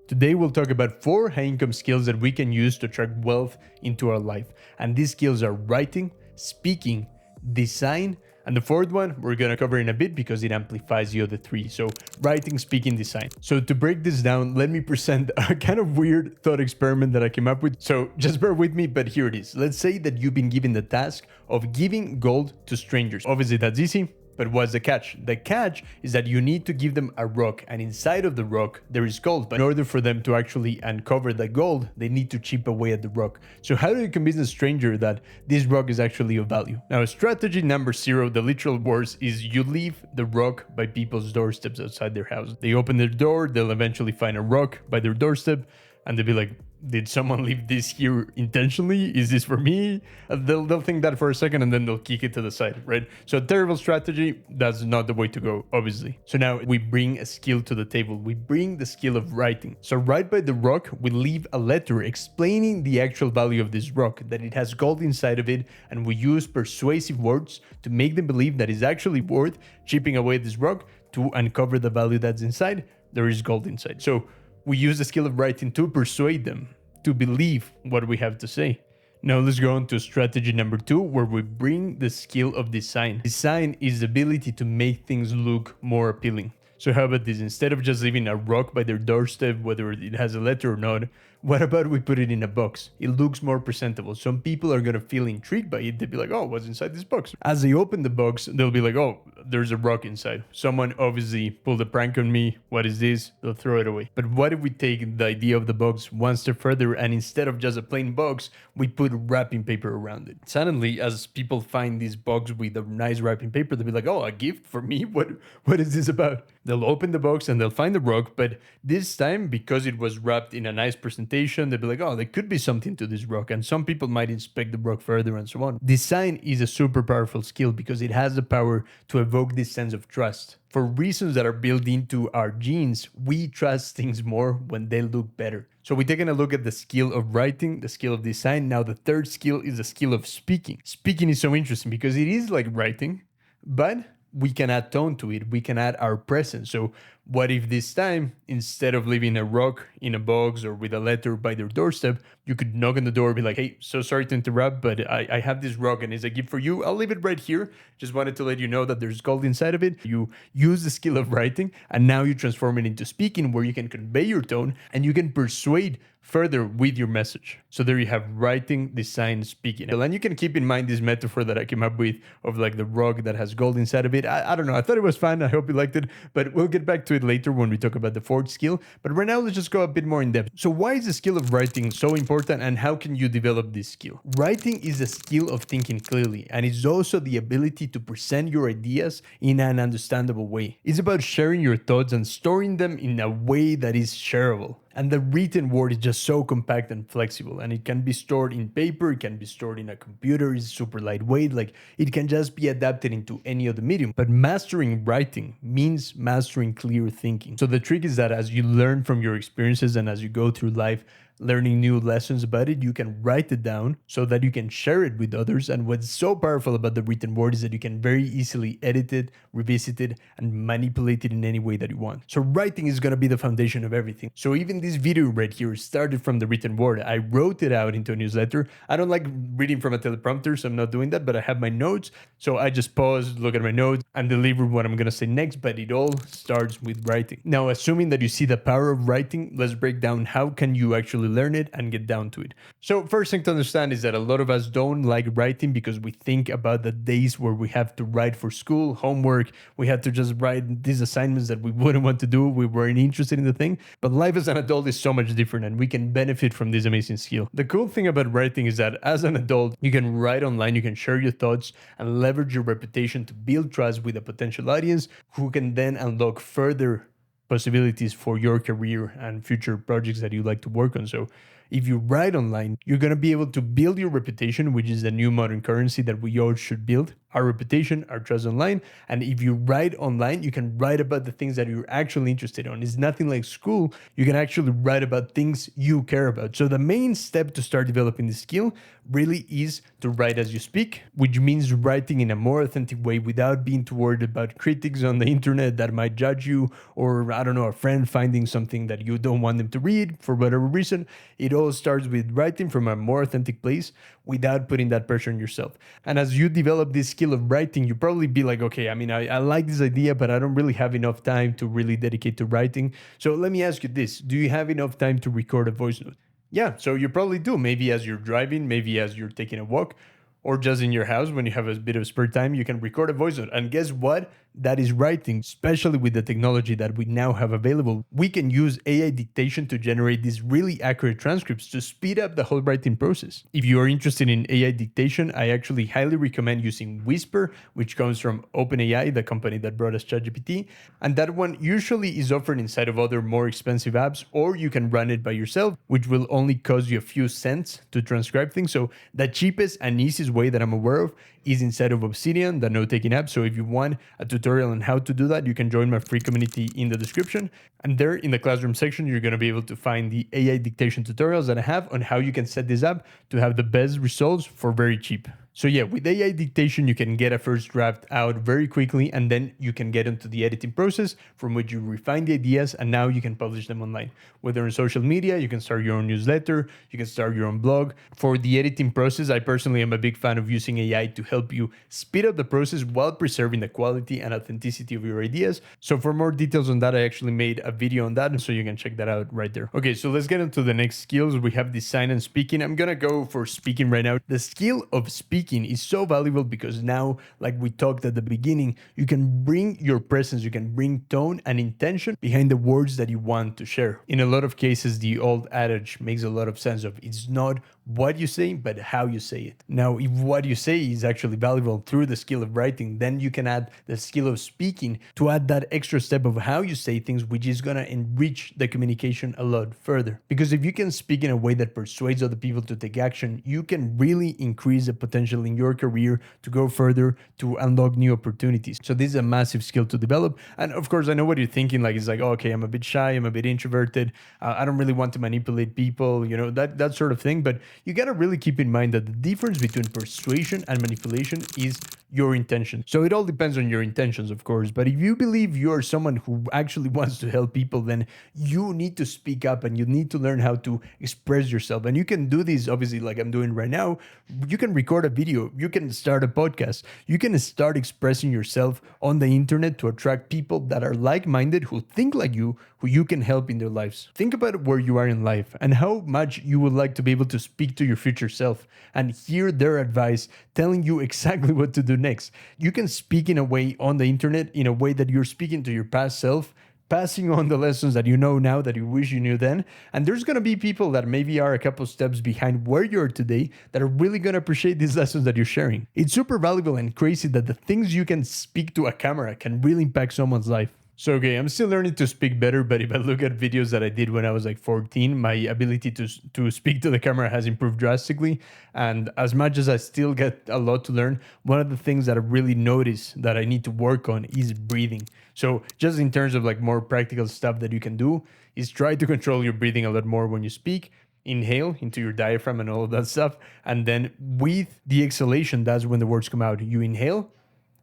Today we'll talk about 4 high income skills that we can use to attract wealth into our life. And these skills are writing, speaking, design, and the 4th one we're gonna cover in a bit because it amplifies the other 3. So writing, speaking, design. So to break this down, let me present a kind of weird thought experiment that I came up with. So just bear with me, but here it is. Let's say that you've been given the task of giving gold to strangers. Obviously that's easy. But what's the catch? The catch is that you need to give them a rock, and inside of the rock there is gold. But in order for them to actually uncover the gold, they need to chip away at the rock. So how do you convince a stranger that this rock is actually of value? Now, strategy number 0, the literal words, is you leave the rock by people's doorsteps outside their house. They open their door, they'll eventually find a rock by their doorstep, and they'll be like, did someone leave this here intentionally? Is this for me? They'll think that for a second and then they'll kick it to the side, right? So a terrible strategy, that's not the way to go, obviously. So now we bring a skill to the table. We bring the skill of writing. So right by the rock, we leave a letter explaining the actual value of this rock, that it has gold inside of it, and we use persuasive words to make them believe that it's actually worth chipping away this rock to uncover the value that's inside. There is gold inside. So we use the skill of writing to persuade them to believe what we have to say. Now let's go on to strategy number 2, where we bring the skill of design. Design is the ability to make things look more appealing. So how about this? Instead of just leaving a rock by their doorstep, whether it has a letter or not, what about we put it in a box? It looks more presentable. Some people are gonna feel intrigued by it. They'll be like, oh, what's inside this box? As they open the box, they'll be like, oh, there's a rock inside. Someone obviously pulled a prank on me. What is this? They'll throw it away. But what if we take the idea of the box one step further, and instead of just a plain box, we put wrapping paper around it? Suddenly, as people find this box with a nice wrapping paper, they'll be like, oh, a gift for me? What is this about? They'll open the box and they'll find the rock, but this time, because it was wrapped in a nice presentation, they'll be like, oh, there could be something to this rock, and some people might inspect the rock further and so on. Design is a super powerful skill because it has the power to evoke this sense of trust. For reasons that are built into our genes, we trust things more when they look better. So we're taking a look at the skill of writing, the skill of design. Now the 3rd skill is the skill of speaking. Speaking is so interesting because it is like writing, but we can add tone to it. We can add our presence. So what if this time, instead of leaving a rock in a box or with a letter by their doorstep, you could knock on the door and be like, hey, so sorry to interrupt, but I have this rock and it's a gift for you. I'll leave it right here. Just wanted to let you know that there's gold inside of it. You use the skill of writing, and now you transform it into speaking, where you can convey your tone and you can persuade further with your message. So there you have writing, design, speaking. And you can keep in mind this metaphor that I came up with of like the rock that has gold inside of it. I don't know. I thought it was fun. I hope you liked it, but we'll get back to it later when we talk about the 4th skill. But right now, let's just go a bit more in depth. So why is the skill of writing so important, and how can you develop this skill? Writing is a skill of thinking clearly, and it's also the ability to present your ideas in an understandable way. It's about sharing your thoughts and storing them in a way that is shareable. And the written word is just so compact and flexible, and it can be stored in paper, it can be stored in a computer, it's super lightweight, like it can just be adapted into any other medium. But mastering writing means mastering clear thinking. So the trick is that as you learn from your experiences and as you go through life, learning new lessons about it, you can write it down so that you can share it with others. And what's so powerful about the written word is that you can very easily edit it, revisit it, and manipulate it in any way that you want. So writing is going to be the foundation of everything. So even this video right here started from the written word. I wrote it out into a newsletter. I don't like reading from a teleprompter, so I'm not doing that, but I have my notes. So I just pause, look at my notes, and deliver what I'm going to say next, but it all starts with writing. Now, assuming that you see the power of writing, let's break down how can you actually learn it and get down to it. So first thing to understand is that a lot of us don't like writing because we think about the days where we have to write for school, homework, we had to just write these assignments that we wouldn't want to do, we weren't interested in the thing. But life as an adult is so much different, and we can benefit from this amazing skill. The cool thing about writing is that as an adult, you can write online, you can share your thoughts and leverage your reputation to build trust with a potential audience who can then unlock further possibilities for your career and future projects that you like to work on. So if you write online, you're going to be able to build your reputation, which is the new modern currency that we all should build. our reputation, our trust online. And if you write online, you can write about the things that you're actually interested in. It's nothing like school. You can actually write about things you care about. So the main step to start developing this skill really is to write as you speak, which means writing in a more authentic way without being too worried about critics on the internet that might judge you, or I don't know, a friend finding something that you don't want them to read for whatever reason. It all starts with writing from a more authentic place without putting that pressure on yourself. And as you develop this skill of writing, you probably be like, okay, I mean, I like this idea, but I don't really have enough time to really dedicate to writing. So let me ask you this. Do you have enough time to record a voice note? Yeah, so you probably do. Maybe as you're driving, maybe as you're taking a walk, or just in your house when you have a bit of spare time, you can record a voice note. And guess what? That is writing, especially with the technology that we now have available. We can use AI dictation to generate these really accurate transcripts to speed up the whole writing process. If you are interested in AI dictation, I actually highly recommend using Whisper, which comes from OpenAI, the company that brought us ChatGPT. And that one usually is offered inside of other more expensive apps, or you can run it by yourself, which will only cost you a few cents to transcribe things. So the cheapest and easiest way that I'm aware of is inside of Obsidian, the note-taking app. So if you want a tutorial on how to do that, you can join my free community in the description. And there in the classroom section, you're going to be able to find the AI dictation tutorials that I have on how you can set this up to have the best results for very cheap. So yeah, with AI dictation, you can get a first draft out very quickly, and then you can get into the editing process from which you refine the ideas, and now you can publish them online. Whether on social media, you can start your own newsletter, you can start your own blog. For the editing process, I personally am a big fan of using AI to help you speed up the process while preserving the quality and authenticity of your ideas. So for more details on that, I actually made a video on that, so you can check that out right there. Okay, so let's get into the next skills. We have design and speaking. I'm gonna go for speaking right now. The skill of speaking is so valuable because now, like we talked at the beginning, you can bring your presence, you can bring tone and intention behind the words that you want to share. In a lot of cases, the old adage makes a lot of sense of it's not what you say, but how you say it. Now, if what you say is actually valuable through the skill of writing, then you can add the skill of speaking to add that extra step of how you say things, which is gonna enrich the communication a lot further. Because if you can speak in a way that persuades other people to take action, you can really increase the potential in your career to go further, to unlock new opportunities. So this is a massive skill to develop. And of course, I know what you're thinking, like, it's like, oh, okay, I'm a bit shy, I'm a bit introverted, I don't really want to manipulate people, you know, that sort of thing. But you gotta really keep in mind that the difference between persuasion and manipulation is your intention. So it all depends on your intentions, of course. But if you believe you're someone who actually wants to help people, then you need to speak up and you need to learn how to express yourself. And you can do this, obviously, like I'm doing right now. You can record a video, you can start a podcast, you can start expressing yourself on the internet to attract people that are like-minded, who think like you, who you can help in their lives. Think about where you are in life and how much you would like to be able to speak to your future self and hear their advice telling you exactly what to do next. You can speak in a way on the internet, in a way that you're speaking to your past self, passing on the lessons that you know now that you wish you knew then. And there's going to be people that maybe are a couple steps behind where you are today that are really going to appreciate these lessons that you're sharing. It's super valuable and crazy that the things you can speak to a camera can really impact someone's life. So, okay, I'm still learning to speak better, but if I look at videos that I did when I was like 14, my ability to speak to the camera has improved drastically. And as much as I still get a lot to learn, one of the things that I really notice that I need to work on is breathing. So just in terms of like more practical stuff that you can do is try to control your breathing a lot more when you speak. Inhale into your diaphragm and all of that stuff. And then with the exhalation, that's when the words come out. You inhale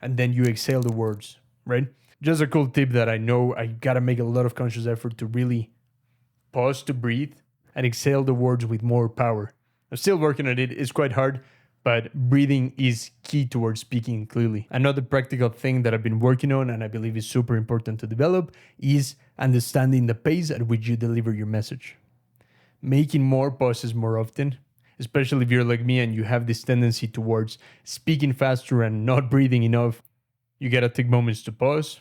and then you exhale the words, right? Just a cool tip that I know I gotta make a lot of conscious effort to really pause to breathe and exhale the words with more power. I'm still working on it. It's quite hard, but breathing is key towards speaking clearly. Another practical thing that I've been working on and I believe is super important to develop is understanding the pace at which you deliver your message. Making more pauses more often, especially if you're like me and you have this tendency towards speaking faster and not breathing enough. You gotta take moments to pause,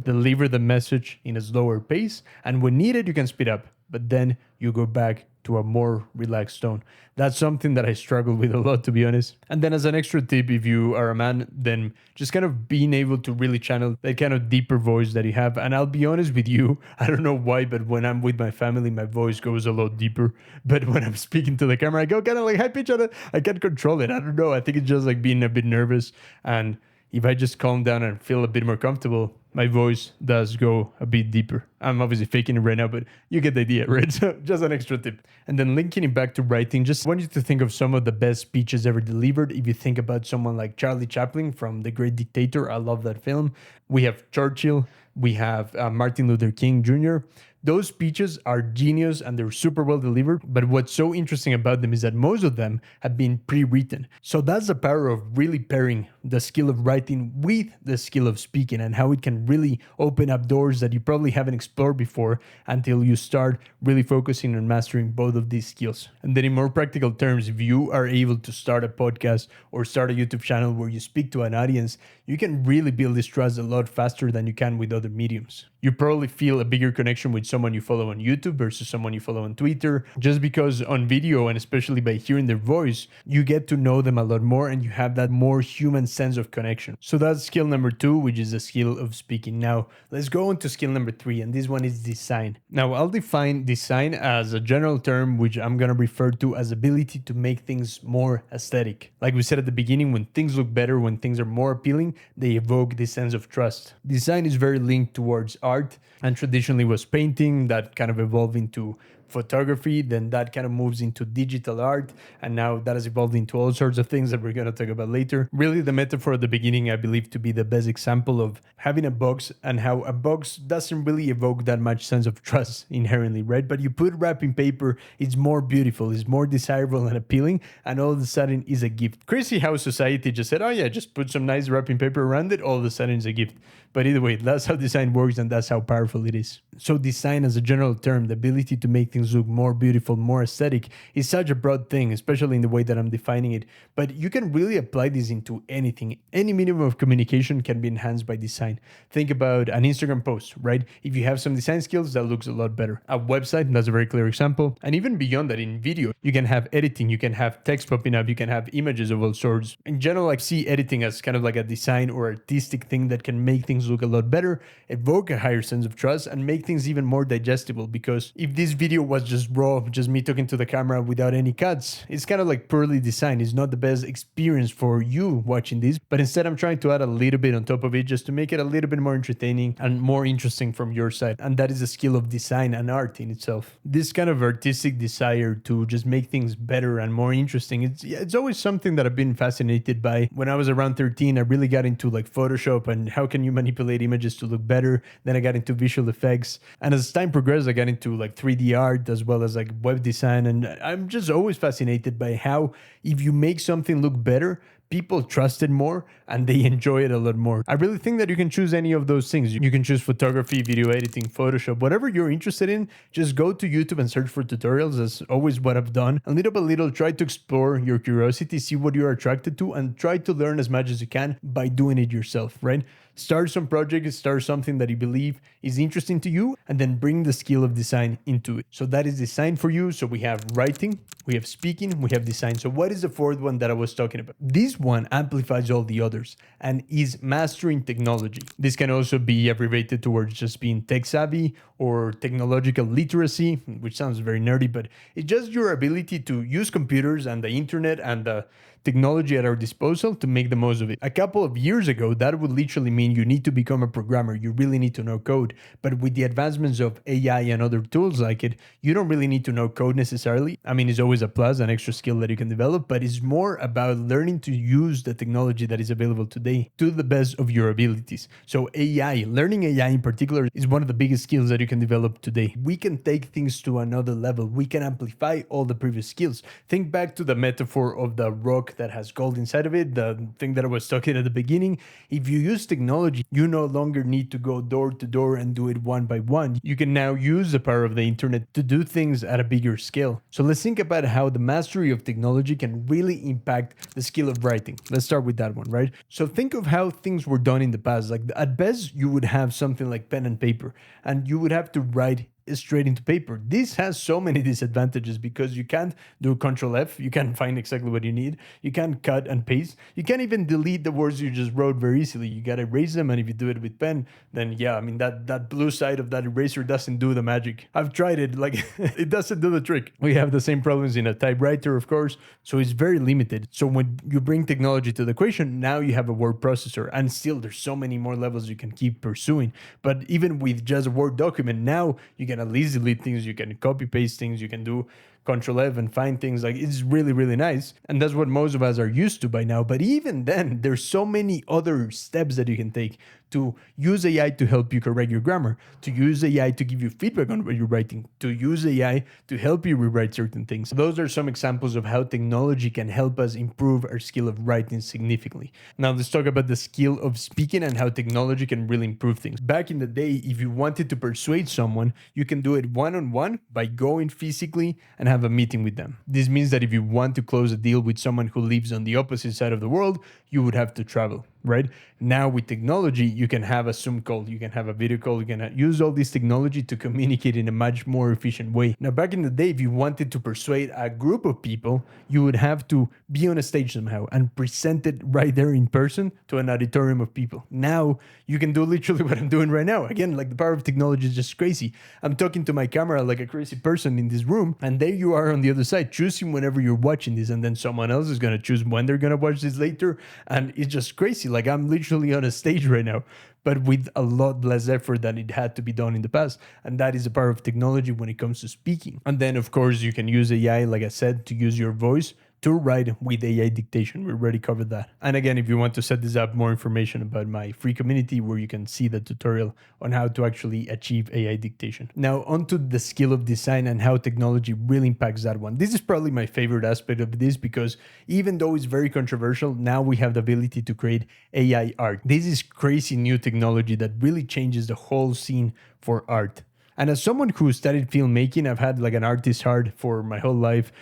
deliver the message in a slower pace, and when needed, you can speed up, but then you go back to a more relaxed tone. That's something that I struggle with a lot, to be honest. And then as an extra tip, if you are a man, then just kind of being able to really channel that kind of deeper voice that you have. And I'll be honest with you, I don't know why, but when I'm with my family, my voice goes a lot deeper. But when I'm speaking to the camera, I go kind of like high pitch on it. I can't control it. I don't know. I think it's just like being a bit nervous. And if I just calm down and feel a bit more comfortable, my voice does go a bit deeper. I'm obviously faking it right now, but you get the idea, right? So just an extra tip. And then linking it back to writing, just want you to think of some of the best speeches ever delivered. If you think about someone like Charlie Chaplin from The Great Dictator, I love that film. We have Churchill, we have Martin Luther King Jr. Those speeches are genius and they're super well delivered, but what's so interesting about them is that most of them have been pre-written. So that's the power of really pairing the skill of writing with the skill of speaking and how it can really open up doors that you probably haven't explored before until you start really focusing on mastering both of these skills. And then in more practical terms, if you are able to start a podcast or start a YouTube channel where you speak to an audience, you can really build this trust a lot faster than you can with other mediums. You probably feel a bigger connection with someone you follow on YouTube versus someone you follow on Twitter, just because on video, and especially by hearing their voice, you get to know them a lot more and you have that more human sense of connection. So that's skill number 2, which is the skill of speaking. Now, let's go on to skill number 3, and this one is design. Now, I'll define design as a general term, which I'm going to refer to as ability to make things more aesthetic. Like we said at the beginning, when things look better, when things are more appealing, they evoke this sense of trust. Design is very linked towards art, and traditionally was painting, that kind of evolved into photography, then that kind of moves into digital art, and now that has evolved into all sorts of things that we're going to talk about later. Really, the metaphor at the beginning, I believe, to be the best example of having a box and how a box doesn't really evoke that much sense of trust inherently, right? But you put wrapping paper, it's more beautiful, it's more desirable and appealing, and all of a sudden is a gift. Crazy how society just said, oh yeah, just put some nice wrapping paper around it, all of a sudden it's a gift. But either way, that's how design works and that's how powerful it is. So design as a general term, the ability to make things look more beautiful, more aesthetic, is such a broad thing, especially in the way that I'm defining it. But you can really apply this into anything. Any medium of communication can be enhanced by design. Think about an Instagram post, right? If you have some design skills, that looks a lot better. A website, that's a very clear example. And even beyond that, in video, you can have editing, you can have text popping up, you can have images of all sorts. In general, I see editing as kind of like a design or artistic thing that can make things look a lot better, evoke a higher sense of trust, and make things even more digestible. Because if this video was just raw, just me talking to the camera without any cuts, it's kind of like poorly designed. It's not the best experience for you watching this, but instead I'm trying to add a little bit on top of it just to make it a little bit more entertaining and more interesting from your side. And that is a skill of design and art in itself. This kind of artistic desire to just make things better and more interesting, it's always something that I've been fascinated by. When I was around 13, I really got into like Photoshop and how can you manipulate images to look better. Then I got into visual effects, and as time progressed, I got into like 3D art as well as like web design. And I'm just always fascinated by how if you make something look better, people trust it more and they enjoy it a lot more. I really think that you can choose any of those things. You can choose photography, video editing, Photoshop, whatever you're interested in. Just go to YouTube and search for tutorials. That's always what I've done. And little by little, try to explore your curiosity, see what you're attracted to, and try to learn as much as you can by doing it yourself, right? Start some project, start something that you believe is interesting to you, and then bring the skill of design into it. So that is design for you. So we have writing, we have speaking, we have design. So what is the fourth one that I was talking about? This one amplifies all the others and is mastering technology. This can also be abbreviated towards just being tech savvy or technological literacy, which sounds very nerdy, but it's just your ability to use computers and the internet and the technology at our disposal to make the most of it. A couple of years ago, that would literally mean you need to become a programmer. You really need to know code. But with the advancements of AI and other tools like it, you don't really need to know code necessarily. I mean, it's always a plus, an extra skill that you can develop, but it's more about learning to use the technology that is available today to the best of your abilities. So AI, learning AI in particular, is one of the biggest skills that you can develop today. We can take things to another level. We can amplify all the previous skills. Think back to the metaphor of the rock that has gold inside of it, the thing that I was talking at the beginning. If you use technology, you no longer need to go door to door and do it one by one. You can now use the power of the internet to do things at a bigger scale. So let's think about how the mastery of technology can really impact the skill of writing. Let's start with that one, right? So think of how things were done in the past. Like at best, you would have something like pen and paper, and you would have to write straight into paper. This has so many disadvantages because you can't do Control F, you can't find exactly what you need, you can't cut and paste, you can't even delete the words you just wrote very easily. You gotta erase them, and if you do it with pen, then yeah, I mean that blue side of that eraser doesn't do the magic. I've tried it, like it doesn't do the trick. We have the same problems in a typewriter, of course, so it's very limited. So when you bring technology to the equation, now you have a word processor, and still there's so many more levels you can keep pursuing. But even with just a Word document, now you can at least delete things, you can copy paste things, you can do Control F and find things. Like, it's really, really nice. And that's what most of us are used to by now. But even then, there's so many other steps that you can take to use AI to help you correct your grammar, to use AI to give you feedback on what you're writing, to use AI to help you rewrite certain things. Those are some examples of how technology can help us improve our skill of writing significantly. Now let's talk about the skill of speaking and how technology can really improve things. Back in the day, if you wanted to persuade someone, you can do it one-on-one by going physically and have a meeting with them. This means that if you want to close a deal with someone who lives on the opposite side of the world, you would have to travel, right? Now with technology, you can have a Zoom call, you can have a video call, you can use all this technology to communicate in a much more efficient way. Now, back in the day, if you wanted to persuade a group of people, you would have to be on a stage somehow and present it right there in person to an auditorium of people. Now, you can do literally what I'm doing right now. Again, like, the power of technology is just crazy. I'm talking to my camera like a crazy person in this room, and there you are on the other side, choosing whenever you're watching this, and then someone else is going to choose when they're going to watch this later. And it's just crazy. Like, I'm literally on a stage right now, but with a lot less effort than it had to be done in the past. And that is the power of technology when it comes to speaking. And then, of course, you can use AI, like I said, to use your voice to write with AI dictation. We already covered that. And again, if you want to set this up, more information about my free community where you can see the tutorial on how to actually achieve AI dictation. Now, onto the skill of design and how technology really impacts that one. This is probably my favorite aspect of this, because even though it's very controversial, now we have the ability to create AI art. This is crazy new technology that really changes the whole scene for art. And as someone who studied filmmaking, I've had like an artist heart for my whole life.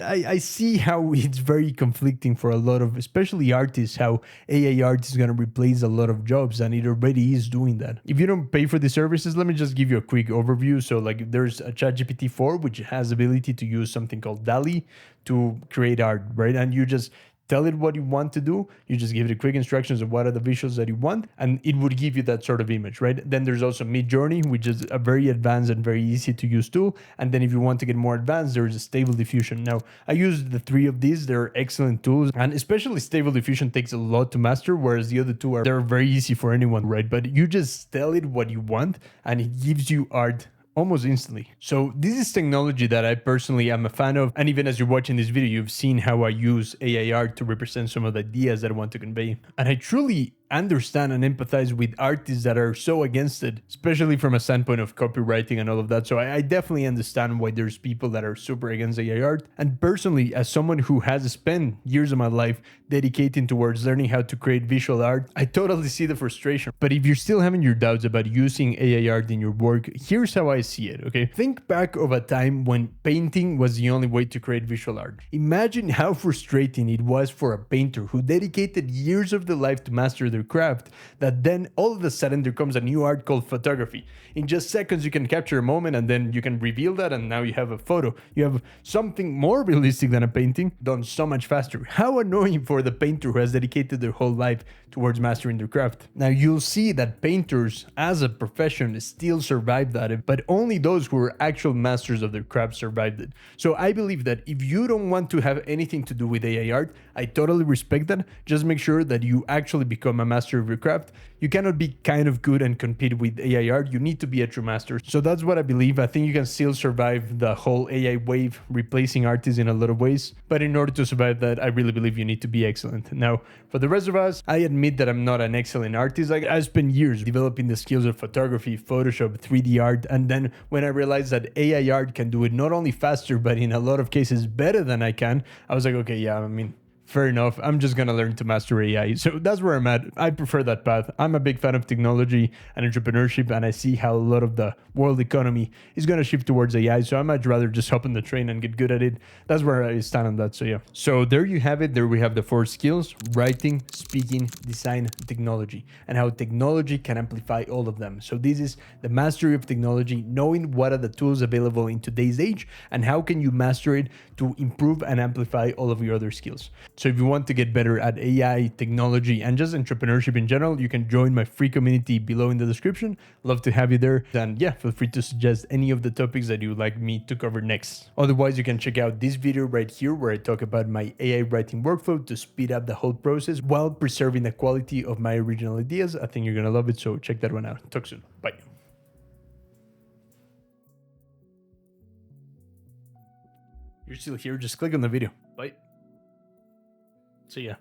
I see how it's very conflicting for a lot of, especially artists, how AI art is going to replace a lot of jobs, and it already is doing that. If you don't pay for the services, let me just give you a quick overview. So like, there's a ChatGPT 4, which has the ability to use something called DALL-E to create art, right? And you just tell it what you want to do. You just give it quick instructions of what are the visuals that you want, and it would give you that sort of image, right? Then there's also Midjourney, which is a very advanced and very easy to use tool. And then if you want to get more advanced, there's a Stable Diffusion. Now, I use the three of these. They're excellent tools, and especially Stable Diffusion takes a lot to master, whereas the other two they're very easy for anyone, right? But you just tell it what you want, and it gives you art almost instantly. So this is technology that I personally am a fan of. And even as you're watching this video, you've seen how I use AI art to represent some of the ideas that I want to convey. And I truly understand and empathize with artists that are so against it, especially from a standpoint of copywriting and all of that. So I definitely understand why there's people that are super against AI art. And personally, as someone who has spent years of my life dedicating towards learning how to create visual art, I totally see the frustration. But if you're still having your doubts about using AI art in your work, here's how I see it, okay? Think back of a time when painting was the only way to create visual art. Imagine how frustrating it was for a painter who dedicated years of their life to master their craft, that then all of a sudden there comes a new art called photography. In just seconds you can capture a moment, and then you can reveal that, and now you have a photo. You have something more realistic than a painting, done so much faster. How annoying for the painter who has dedicated their whole life towards mastering their craft. Now you'll see that painters as a profession still survive that, but only those who are actual masters of their craft survived it. So I believe that if you don't want to have anything to do with AI art, I totally respect that. Just make sure that you actually become a master of your craft. You cannot be kind of good and compete with AI art. You need to be a true master. So that's what I believe. I think you can still survive the whole AI wave replacing artists in a lot of ways. But in order to survive that, I really believe you need to be excellent. Now, for the rest of us, I admit that I'm not an excellent artist. Like, I spent years developing the skills of photography, Photoshop, 3D art. And then when I realized that AI art can do it not only faster, but in a lot of cases better than I can, I was like, okay, yeah, I mean, fair enough. I'm just gonna learn to master AI. So that's where I'm at. I prefer that path. I'm a big fan of technology and entrepreneurship, and I see how a lot of the world economy is gonna shift towards AI. So I might rather just hop on the train and get good at it. That's where I stand on that. So yeah. So there you have it. There we have the 4 skills: writing, speaking, design, technology, and how technology can amplify all of them. So this is the mastery of technology, knowing what are the tools available in today's age and how can you master it to improve and amplify all of your other skills. So if you want to get better at AI, technology, and just entrepreneurship in general, you can join my free community below in the description. Love to have you there. And yeah, feel free to suggest any of the topics that you would like me to cover next. Otherwise, you can check out this video right here where I talk about my AI writing workflow to speed up the whole process while preserving the quality of my original ideas. I think you're gonna love it, so check that one out. Talk soon. Bye. You're still here, just click on the video. Bye. See ya.